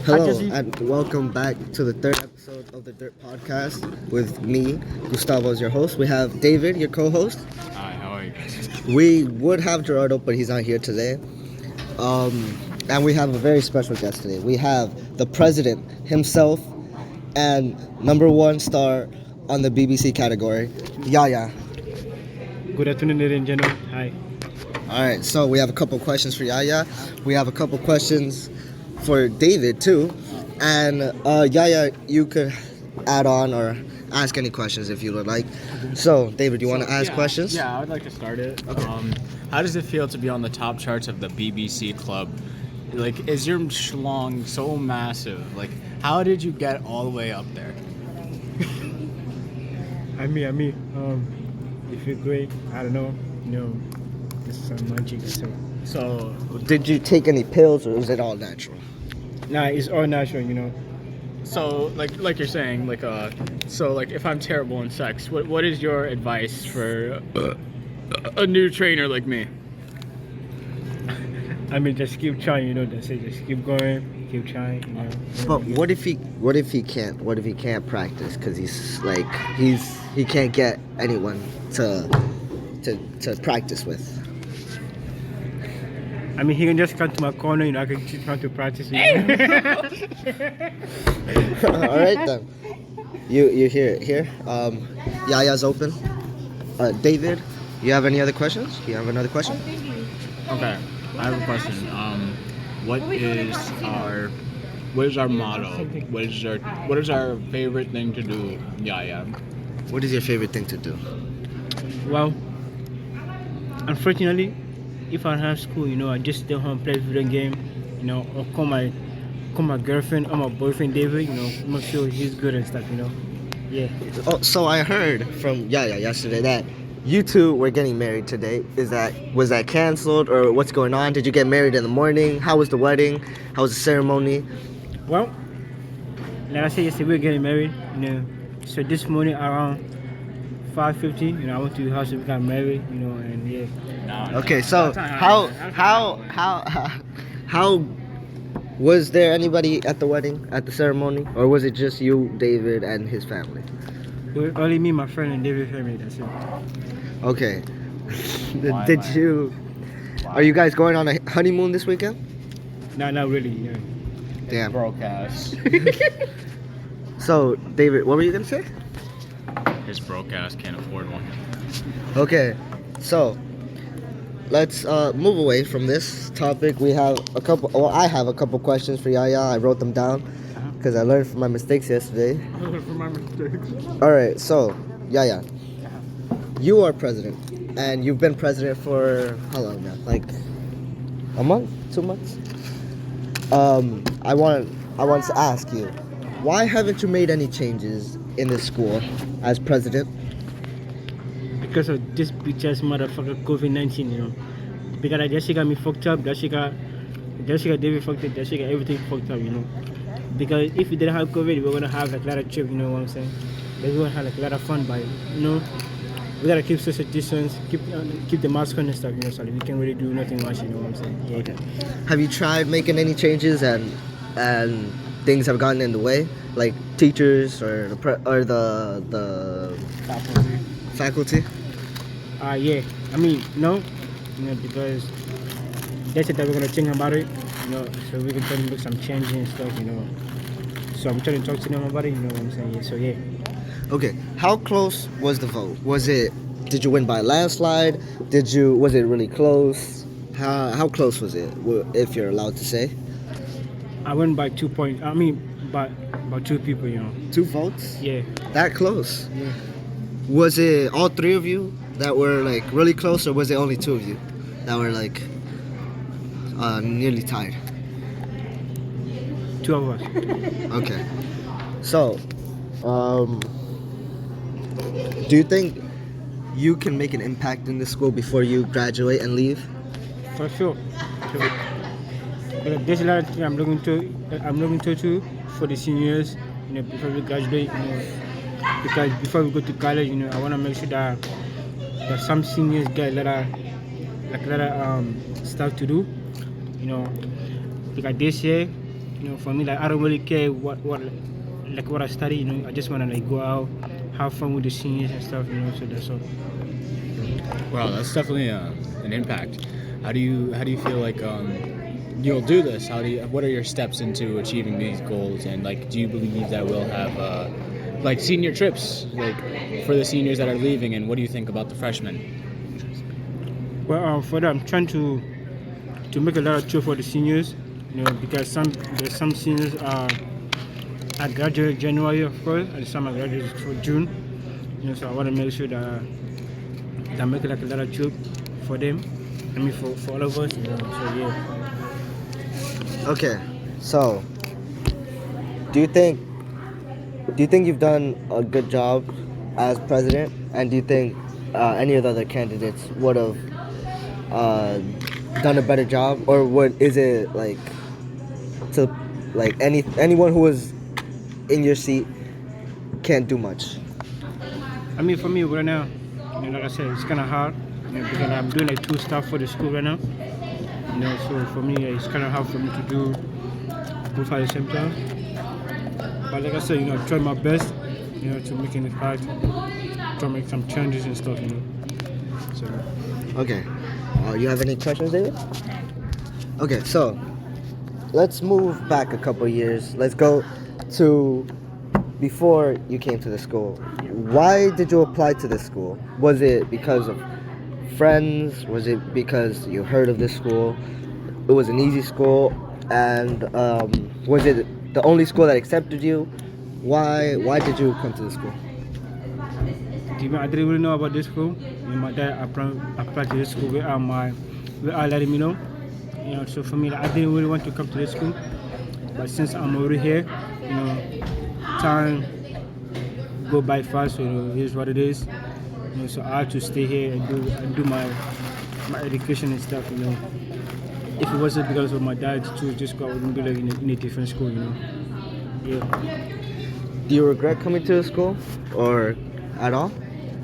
Hello, and welcome back to the third episode of the Dirt Podcast with me, Gustavo, as your host. We have David, your co-host. Hi, how are you guys? We would have Gerardo, but he's not here today. And we have a very special guest today. We have the president himself and number one star on the BBC category, Yaya. Good afternoon, ladies and gentlemen. Hi. All right, so we have a couple questions for Yaya. We have a couple questions for David too, and Yaya, you could add on or ask any questions if you would like. So, David, you want to ask questions? Yeah, I would like to start it. Okay. How does it feel to be on the top charts of the BBC Club? Like, is your schlong so massive? Like, how did you get all the way up there? I mean, you feel great. I don't know, this is some magic or so. So, Did you take any pills or was it all natural? Nah, it's all natural. so like you're saying, so if I'm terrible in sex, what is your advice for a new trainer like me? I mean, just keep trying, That's it. Just keep going, keep trying, But what if he can't practice because he can't get anyone to practice with? I mean, he can just come to my corner, I can keep trying to practice. All right then. You hear it here. Yaya's open. David, you have any other questions? You have another question? Okay, I have a question. What is our motto? What is our favorite thing to do? Yeah. What is your favorite thing to do? Well, unfortunately, if I have school, I just stay home, play video game, or call my girlfriend or my boyfriend David, make sure he's good and stuff, Yeah. Oh, so I heard from Yaya yesterday that you two were getting married today. Was that canceled or what's going on? Did you get married in the morning? How was the wedding? How was the ceremony? Well, like I said yesterday, we're getting married, So this morning around 5:50, I went to the house and we got married, and yeah. Okay, so how was there anybody at the wedding, at the ceremony, or was it just you, David, and his family? It was only me, my friend, and David family. That's it. Okay. Are you guys going on a honeymoon this weekend? No, not really. Yeah. Damn. Broadcast. So, David, what were you gonna say? His broadcast can't afford one. Okay, so let's move away from this topic. I have a couple questions for Yaya. I wrote them down because I learned from my mistakes yesterday. All right, so Yaya, you are president, and you've been president for how long now? Like a month, 2 months? I want to ask you, why haven't you made any changes in this school as president? Because of this bitch ass motherfucker COVID-19, Because that shit got me fucked up. That shit got David fucked up. That shit got everything fucked up, Because if we didn't have COVID, we're gonna have a lot of trip, you know what I'm saying? We're gonna have a lot of fun by it, We gotta keep social distance, keep the mask on and stuff, so that we can really do nothing much, you know what I'm saying? Yeah. Okay. Have you tried making any changes and things have gotten in the way, like teachers or the faculty? Yeah. I mean, no, because they said that we're gonna think about it, so we can try to make some changes and stuff, So I'm trying to talk to them about it, you know what I'm saying? Yeah, so yeah. Okay. How close was the vote? Did you win by a landslide? Was it really close? How close was it, if you're allowed to say? I went by 2 points. I mean, by 2 people, 2 votes? Yeah. That close? Yeah. Was it all 3 of you that were like really close, or was it only 2 of you that were like nearly tied? 2 of us. Okay. So, do you think you can make an impact in the school before you graduate and leave? For sure. But there's a lot of things I'm looking to too for the seniors, before we graduate, because before we go to college, I want to make sure that some seniors get a lot of stuff to do, because this year, You know, for me, like I don't really care what I study. You know, I just wanna like go out, have fun with the seniors and stuff. You know, so that's all. Wow, that's definitely an impact. How do you feel like you'll do this? What are your steps into achieving these goals? And like, do you believe that we'll have like senior trips like for the seniors that are leaving? And what do you think about the freshmen? Well, for that, I'm trying to make a lot of trips for the seniors. You know, because there's some seniors I graduate January, of course, and some I graduate for June. You know, so I want to make sure that I make like a lot of trip for them. I mean, for all of us. You know, so yeah. Okay, so do you think you've done a good job as president, and do you think any of the other candidates would have done a better job, or is it like to like anyone who was in your seat can't do much? I mean, for me right now, you know, like I said, it's kind of hard, you know, because I'm doing like 2 stuff for the school right now. You know, so for me, it's kind of hard for me to do both at the same time. But like I said, you know, I try my best, you know, to making it hard, try to make some changes and stuff, you know. So. Okay. You have any questions, David? Okay, so let's move back a couple years. Let's go to before you came to the school. Why did you apply to this school? Was it because of friends? Was it because you heard of this school? It was an easy school, and was it the only school that accepted you? Why did you come to the school? I didn't really know about this school. You know, my dad applied to this school without letting me know. You know, so for me, like, I didn't really want to come to this school. But since I'm already here, you know, time go by fast. So, you know, here's what it is. You know, so I have to stay here and do my education and stuff. You know, if it wasn't because of my dad to just go out and be like in a different school. You know, yeah. Do you regret coming to the school, or at all?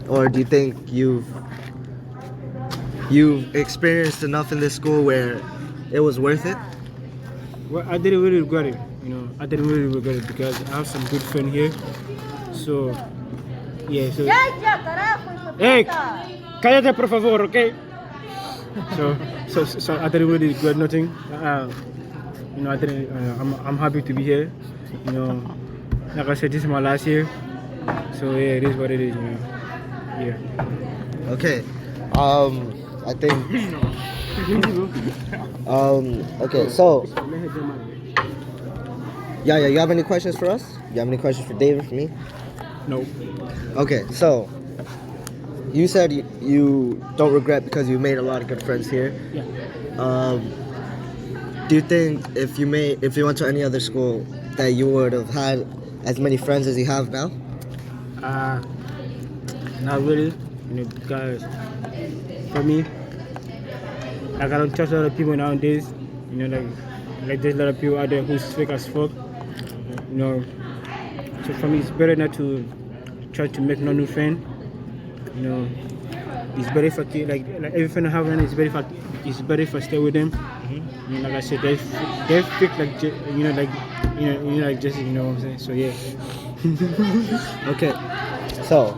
Or do you think you've experienced enough in this school where it was worth it? Well, I didn't really regret it. You know, I didn't really regret it because I have some good friends here. So, yeah. So. Hey, cállate por favor, okay? So I didn't really regret nothing. You know, I didn't. I'm happy to be here. You know, like I said, this is my last year. So yeah, it is what it is. You know. Yeah. Okay. I think. Okay. So. Yeah. You have any questions for us? You have any questions for David, for me? No. Okay. So. You said you don't regret because you made a lot of good friends here. Yeah. Do you think if you went to any other school that you would have had as many friends as you have now? Not really, you know, because for me, like I don't trust a lot of people nowadays. You know, like there's a lot of people out there who's fake as fuck. You know, so for me, it's better not to try to make no new friend. You know, it's better if like every friend I have, it's better if I stay with them. Mm-hmm. You know, like I said, they're fake like you know like Jesse. You know what I'm saying? So yeah. Okay. So,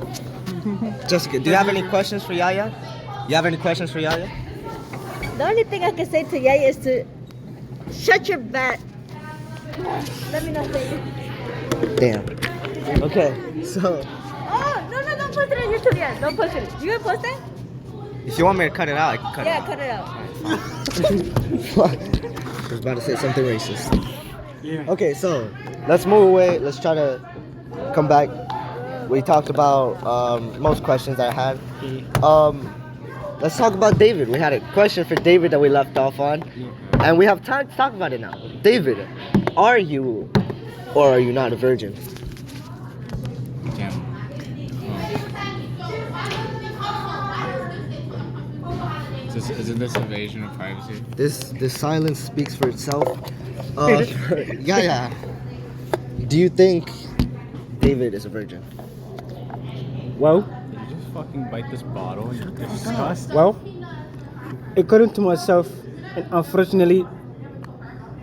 Jessica, do you have any questions for Yaya? You have any questions for Yaya? The only thing I can say to Yaya is to shut your bat. Let me not say it. Damn. Okay, so. Oh, no, don't post it on YouTube yet. Don't post it. You gonna post it? If you want me to cut it out, I can cut Cut it out. I was about to say something racist. Yeah. Okay, so let's move away. Let's try to come back. We talked about most questions I had. Let's talk about David. We had a question for David that we left off on, and we have time to talk about it now. David, are you or are you not a virgin? Damn. Isn't this invasion of privacy? This silence speaks for itself. Yeah. Do you think David is a virgin? Well, Did you just fucking bite this bottle? You're disgusting. well, according to myself, and unfortunately,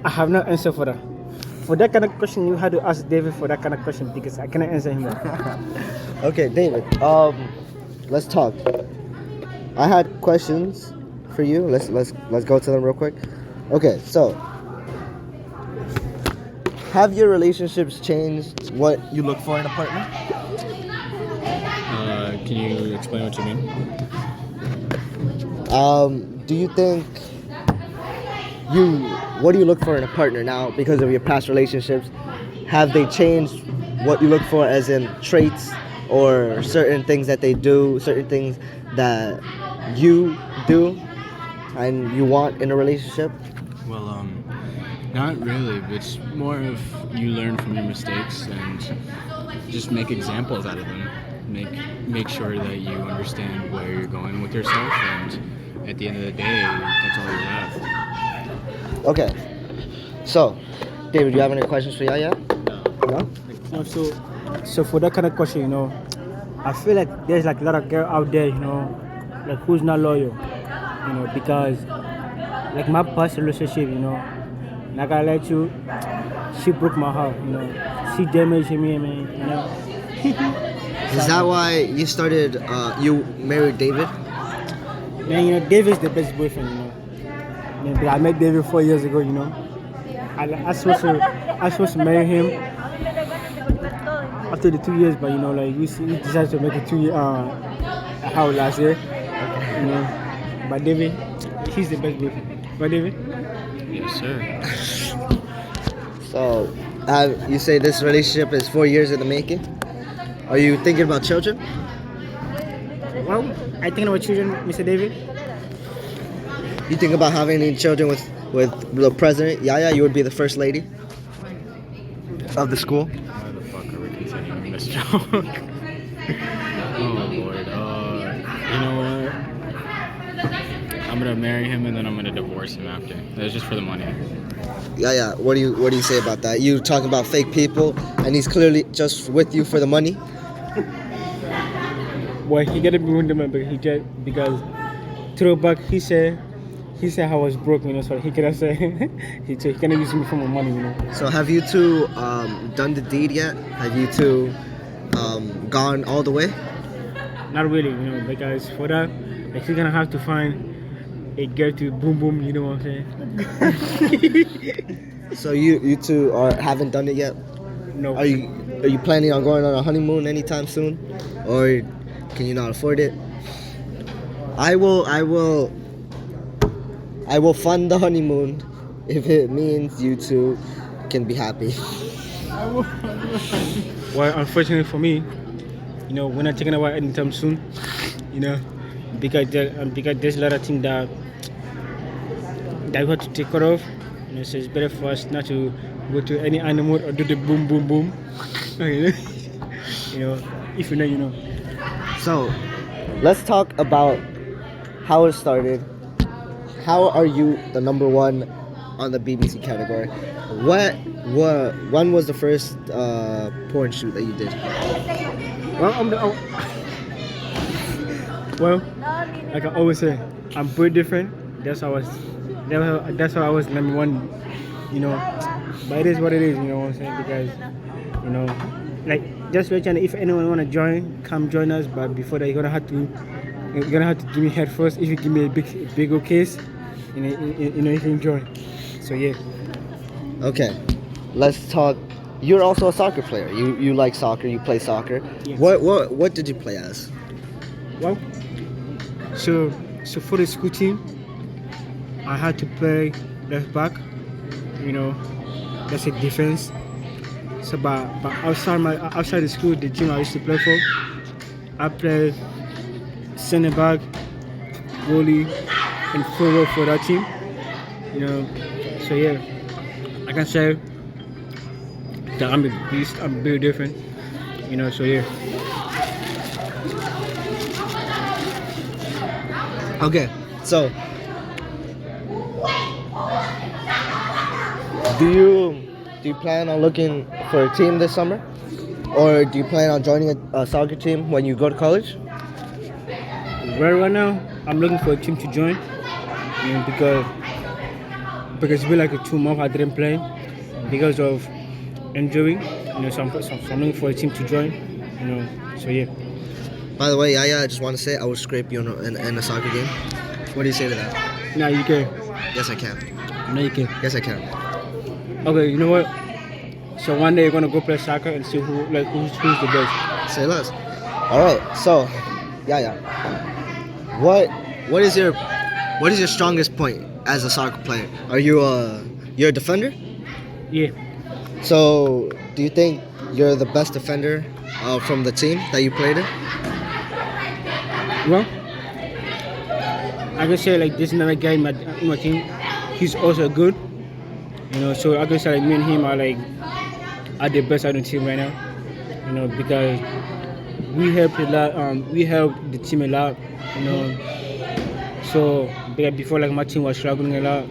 I have no answer for that. for that kind of question, you had to ask David for that kind of question because I cannot answer him. Okay, David. Let's talk. I had questions for you. Let's go to them real quick. Okay, so have your relationships changed what you look for in a partner? Can you explain what you mean? Do you think what do you look for in a partner now because of your past relationships? Have they changed what you look for as in traits or certain things that they do, certain things that you do and you want in a relationship? Well, not really. It's more of you learn from your mistakes and just make examples out of them. Make sure that you understand where you're going with yourself, and at the end of the day, that's all you have. Okay. So, David, do you have any questions for Yaya? No? No, so for that kind of question, I feel like there's like a lot of girl out there, like who's not loyal, because like my past relationship, like I let you, she broke my heart, she damaged me, man, Is that why you started, you married David? Man, David's the best boyfriend, because I met David 4 years ago, I supposed to marry him after the 2 years, but like we decided to make it 2 year how last year, But David, he's the best boyfriend. But David? Yes, sir. So, you say this relationship is 4 years in the making? Are you thinking about children? Well, I think about children, Mr. David. You think about having any children with the president, Yaya? You would be the first lady of the school? Why the fuck are we continuing this joke? Oh Lord. You know what? I'm gonna marry him and then I'm gonna divorce him after. That's just for the money. Yaya, what do you say about that? You talking about fake people, and he's clearly just with you for the money? Well, he gotta be with them because throwback he said I was broke, so he cannot say he cannot use me for my money, So have you two done the deed yet? Have you two gone all the way? Not really, because for that, like, he's gonna have to find a girl to boom boom, you know what I'm saying? So you two haven't done it yet? No. Are you planning on going on a honeymoon anytime soon, or can you not afford it? I will fund the honeymoon if it means you two can be happy. Well, unfortunately for me, we're not taking a while anytime soon, because there's a lot of things that we have to take care of. So it's better for us not to go to any animal or do the boom boom boom. If you know, you know. So, let's talk about how it started. How are you the number one on the BBC category? When was the first porn shoot that you did? Well, like I always say, I'm pretty different. That's how I was number one, But it is what it is, you know what I'm saying? Because, like just let you know, if anyone wanna join, come join us. But before that, you're gonna have to give me head first. If you give me a big case, you can join. So yeah. Okay, let's talk. You're also a soccer player. You like soccer. You play soccer. Yes. What did you play as? Well, so for the school team, I had to play left back. That's a defense. So, but outside the school, the team I used to play for, I play center back, goalie, and forward for that team. So yeah, I can say that I'm a beast. I'm very different. So yeah. Okay, so do you plan on looking for a team this summer, or do you plan on joining a soccer team when you go to college? Well, right now I'm looking for a team to join, because it's been like a 2 months I didn't play because of enjoying. So I'm looking for a team to join. So yeah. By the way, Yaya, I just want to say I will scrape you in a soccer game. What do you say to that? Now you can. Yes, I can. No, you can. Yes, I can. Okay, you know what? So one day you're gonna go play soccer and see who's the best. Say less. All right. So, Yaya, what is your strongest point as a soccer player? Are you you're a defender? Yeah. So, do you think you're the best defender from the team that you played in? Well, I can say like this another guy in my team. He's also good. So I can say like me and him are the best on the team right now. Because we helped a lot. We helped the team a lot. So before like my team was struggling a lot.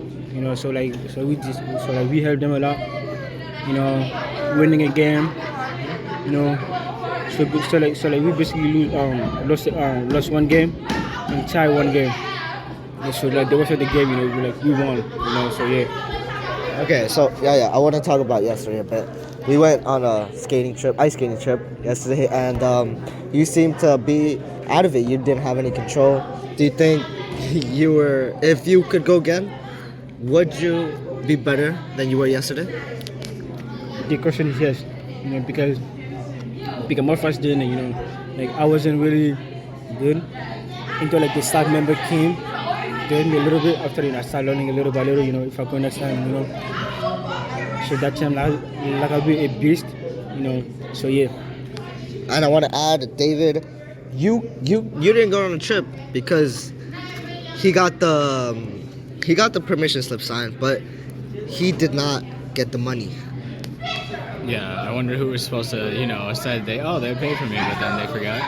So we helped them a lot. Winning a game. So we basically lost one game and tied one game. So the rest of the game, we won. So yeah. Okay, so I want to talk about yesterday a bit. We went on a ice skating trip yesterday, and you seemed to be out of it. You didn't have any control. Do you think if you could go again, would you be better than you were yesterday? The question is yes. Because my first day, I wasn't really good until the staff member came. Me a little bit after I started learning a little by little, if I go next time, So that time I'll be a beast, So yeah. And I want to add, David, you didn't go on a trip because he got the permission slip signed, but he did not get the money. Yeah, I wonder who was supposed to, said they'd pay for me, but then they forgot.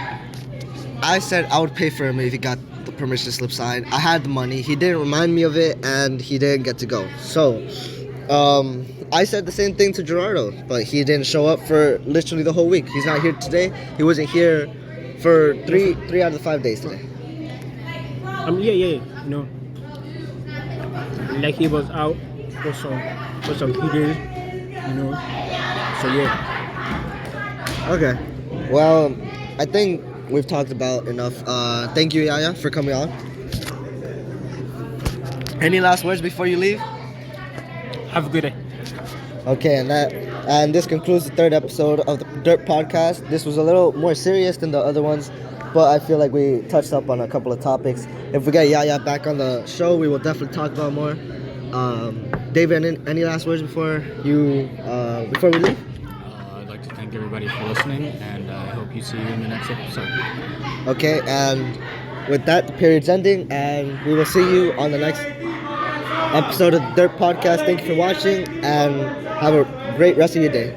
I said I would pay for him if he got the permission slip signed. I had the money. He didn't remind me of it, and he didn't get to go. So, I said the same thing to Gerardo, but he didn't show up for literally the whole week. He's not here today. He wasn't here for three out of the 5 days today. Yeah. Like he was out for some few days, So yeah. Okay. Well, I think we've talked about enough. Thank you, Yaya, for coming on. Any last words before you leave? Have a good day. Okay, and this concludes the 3rd episode of the Dirt Podcast. This was a little more serious than the other ones, but I feel like we touched up on a couple of topics. If we get Yaya back on the show, we will definitely talk about more. David, any last words before we leave? I'd like to thank everybody for listening, and I hope you see you in the next episode. Okay, and with that, the period's ending, and we will see you on the next episode of the Dirt Podcast. Thank you for watching, and have a great rest of your day.